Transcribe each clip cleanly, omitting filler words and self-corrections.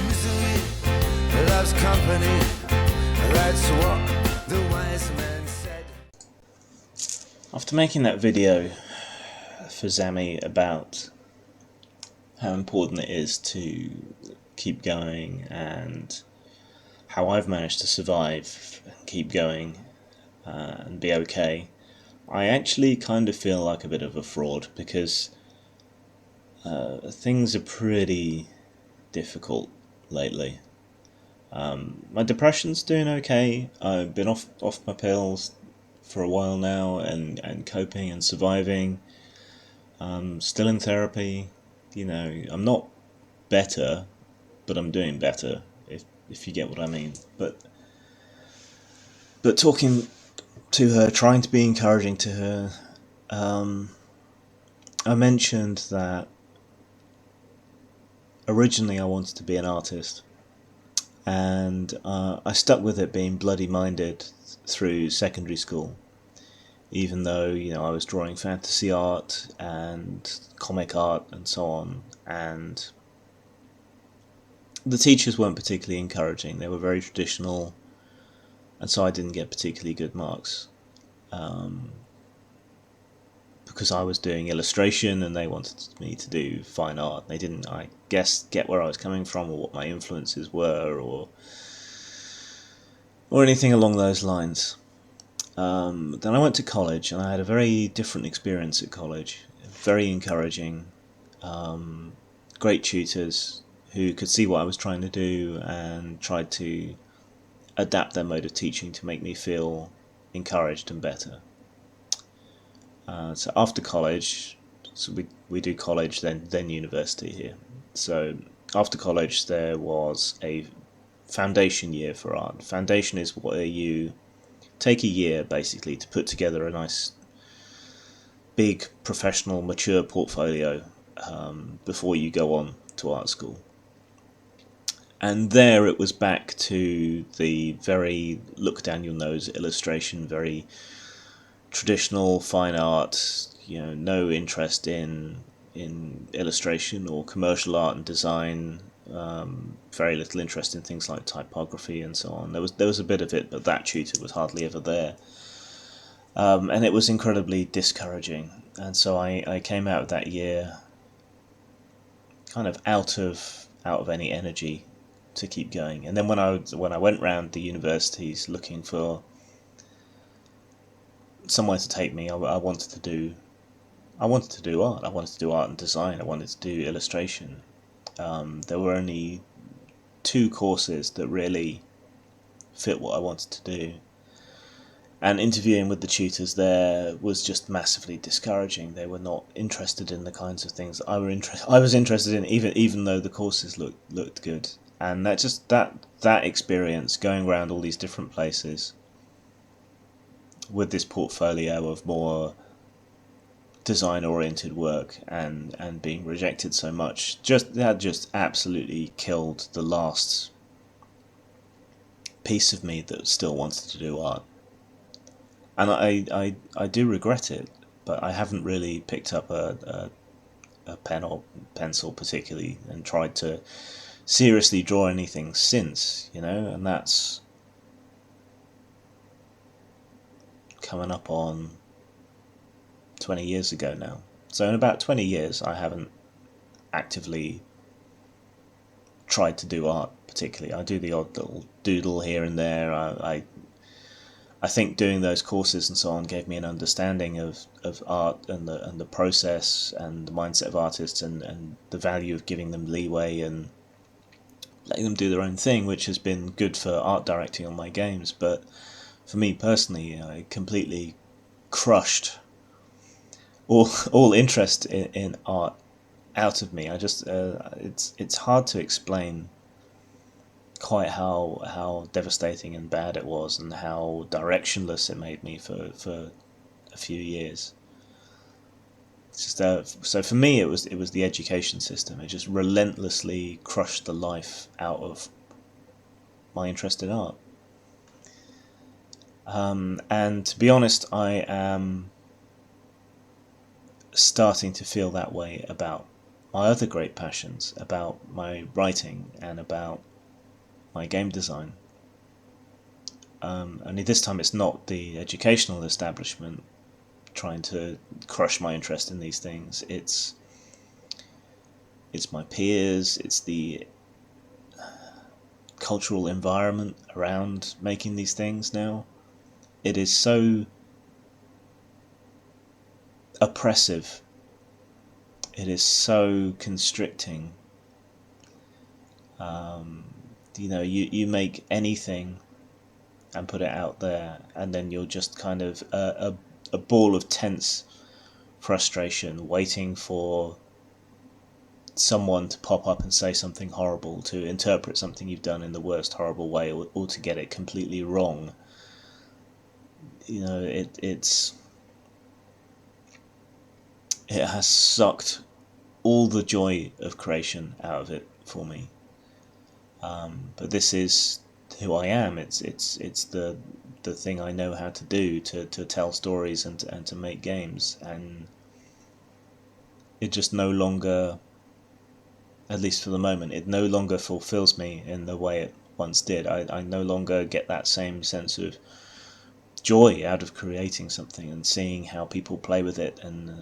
Misery loves company. That's what the wise man said. After making that video for Zami about how important it is to keep going and how I've managed to survive and keep going and be okay, I actually kind of feel like a bit of a fraud because things are pretty difficult lately. My depression's doing okay. I've been off my pills for a while now and coping and surviving. Still in therapy. I'm not better, but I'm doing better, if you get what I mean. But talking to her, trying to be encouraging to her, I mentioned that originally I wanted to be an artist, and I stuck with it being bloody minded through secondary school, even though I was drawing fantasy art and comic art and so on, and the teachers weren't particularly encouraging. They were very traditional, and so I didn't get particularly good marks because I was doing illustration and they wanted me to do fine art. They didn't, I guess, get where I was coming from or what my influences were or anything along those lines. Then I went to college and I had a very different experience at college. Very encouraging, great tutors who could see what I was trying to do and tried to adapt their mode of teaching to make me feel encouraged and better. So after college, so we do college then university here. So after college there was a foundation year for art. Foundation is where you take a year basically to put together a nice big professional mature portfolio before you go on to art school. And there it was back to the very look down your nose illustration, very traditional fine art, no interest in illustration or commercial art and design, very little interest in things like typography and so on. There was a bit of it, but that tutor was hardly ever there. And it was incredibly discouraging. And so I came out of that year kind of out of any energy to keep going. And then when I went round the universities looking for somewhere to take me, I wanted to do art. I wanted to do art and design. I wanted to do illustration. There were only 2 courses that really fit what I wanted to do. And interviewing with the tutors there was just massively discouraging. They were not interested in the kinds of things that I was interested in, even though the courses looked good. And that experience, going around all these different places with this portfolio of more design-oriented work and being rejected so much, that just absolutely killed the last piece of me that still wanted to do art. And I do regret it, but I haven't really picked up a pen or pencil particularly and tried to seriously draw anything since, and that's coming up on 20 years ago now. So in about 20 years I haven't actively tried to do art particularly. I do the odd little doodle here and there. I think doing those courses and so on gave me an understanding of art and the process and the mindset of artists and the value of giving them leeway and letting them do their own thing, which has been good for art directing on my games. But for me personally, I completely crushed all interest in art out of me. I just it's hard to explain quite how devastating and bad it was, and how directionless it made me for a few years. It's just so for me, it was the education system. It just relentlessly crushed the life out of my interest in art. And to be honest, I am starting to feel that way about my other great passions, about my writing and about my game design. Only this time it's not the educational establishment trying to crush my interest in these things. It's my peers, it's the cultural environment around making these things now. It is so oppressive. It is so constricting. You make anything and put it out there, and then you're just kind of a ball of tense frustration, waiting for someone to pop up and say something horrible, to interpret something you've done in the worst horrible way, or to get it completely wrong. It has sucked all the joy of creation out of it for me. But this is who I am. It's the thing I know how to do, to tell stories and to make games, and it just no longer, at least for the moment, it no longer fulfills me in the way it once did. I no longer get that same sense of joy out of creating something and seeing how people play with it and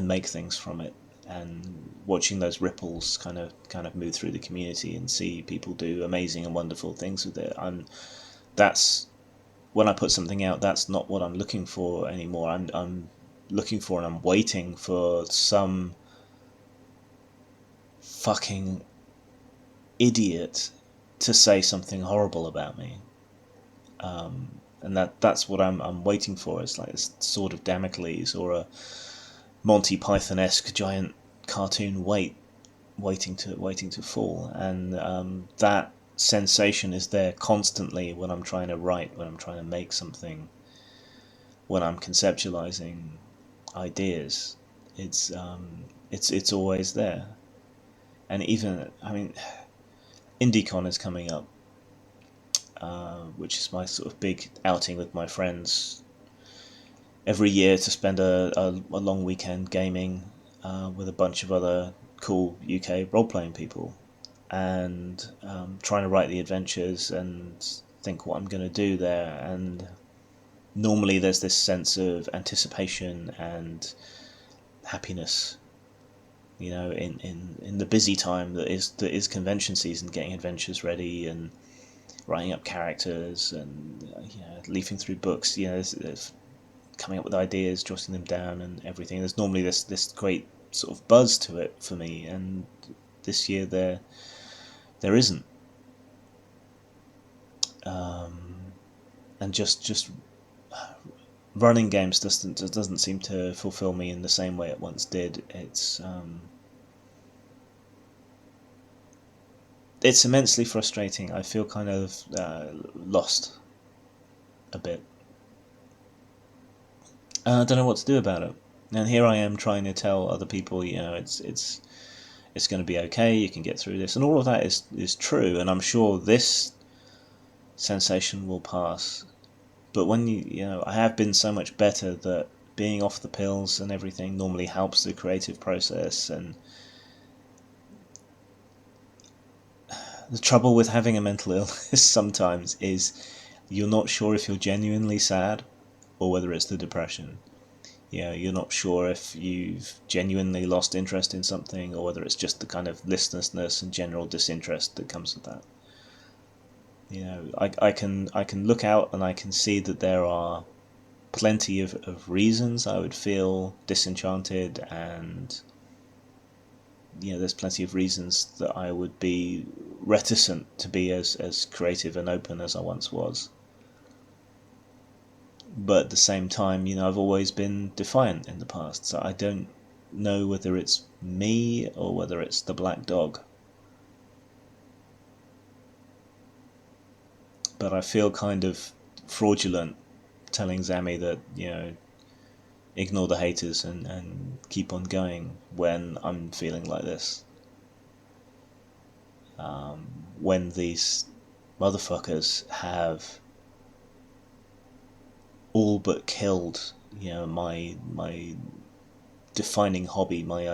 make things from it, and watching those ripples kind of move through the community and see people do amazing and wonderful things with it. That's when I put something out, that's not what I'm looking for anymore. I'm looking for, and I'm waiting for some fucking idiot to say something horrible about me. And that's what I'm waiting for. It's like this sword of Damocles, or a Monty Python-esque giant cartoon waiting to fall, and that sensation is there constantly when I'm trying to write, when I'm trying to make something, when I'm conceptualizing ideas. It's always there. And even, IndieCon is coming up, which is my sort of big outing with my friends every year, to spend a long weekend gaming with a bunch of other cool UK role-playing people, and trying to write the adventures and think what I'm going to do there. And normally there's this sense of anticipation and happiness, in the busy time that is convention season, getting adventures ready and writing up characters and leafing through books, there's coming up with ideas, jotting them down and everything. There's normally this great sort of buzz to it for me, and this year there isn't. And just running games doesn't seem to fulfill me in the same way it once did. It's immensely frustrating. I feel kind of lost a bit. I don't know what to do about it. And here I am trying to tell other people, it's going to be okay. You can get through this, and all of that is true. And I'm sure this sensation will pass. But when I have been so much better that being off the pills and everything normally helps the creative process. And the trouble with having a mental illness sometimes is you're not sure if you're genuinely sad or whether it's the depression. You're not sure if you've genuinely lost interest in something or whether it's just the kind of listlessness and general disinterest that comes with that. I can look out and I can see that there are plenty of reasons I would feel disenchanted, and there's plenty of reasons that I would be reticent to be as creative and open as I once was. But at the same time, I've always been defiant in the past, so I don't know whether it's me or whether it's the black dog. But I feel kind of fraudulent telling Zammy that, ignore the haters and keep on going when I'm feeling like this. When these motherfuckers have all but killed, my defining hobby, my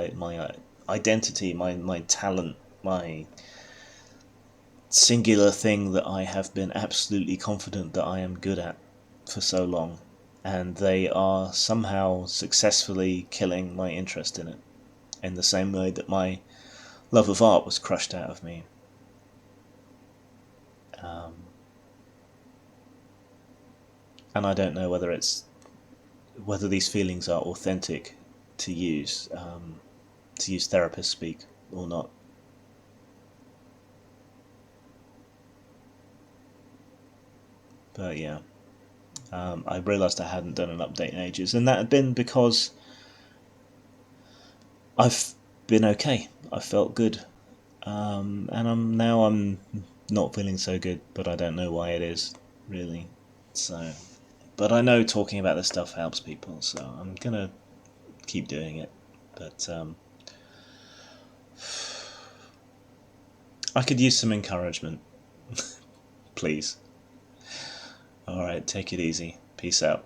identity, my talent, my singular thing that I have been absolutely confident that I am good at for so long, and they are somehow successfully killing my interest in it, in the same way that my love of art was crushed out of me. And I don't know whether these feelings are authentic to use therapist speak or not. But yeah, I realised I hadn't done an update in ages, and that had been because I've been okay. I felt good, and I'm not feeling so good, but I don't know why it is really. So, but I know talking about this stuff helps people, so I'm gonna keep doing it. But I could use some encouragement, please. All right, take it easy. Peace out.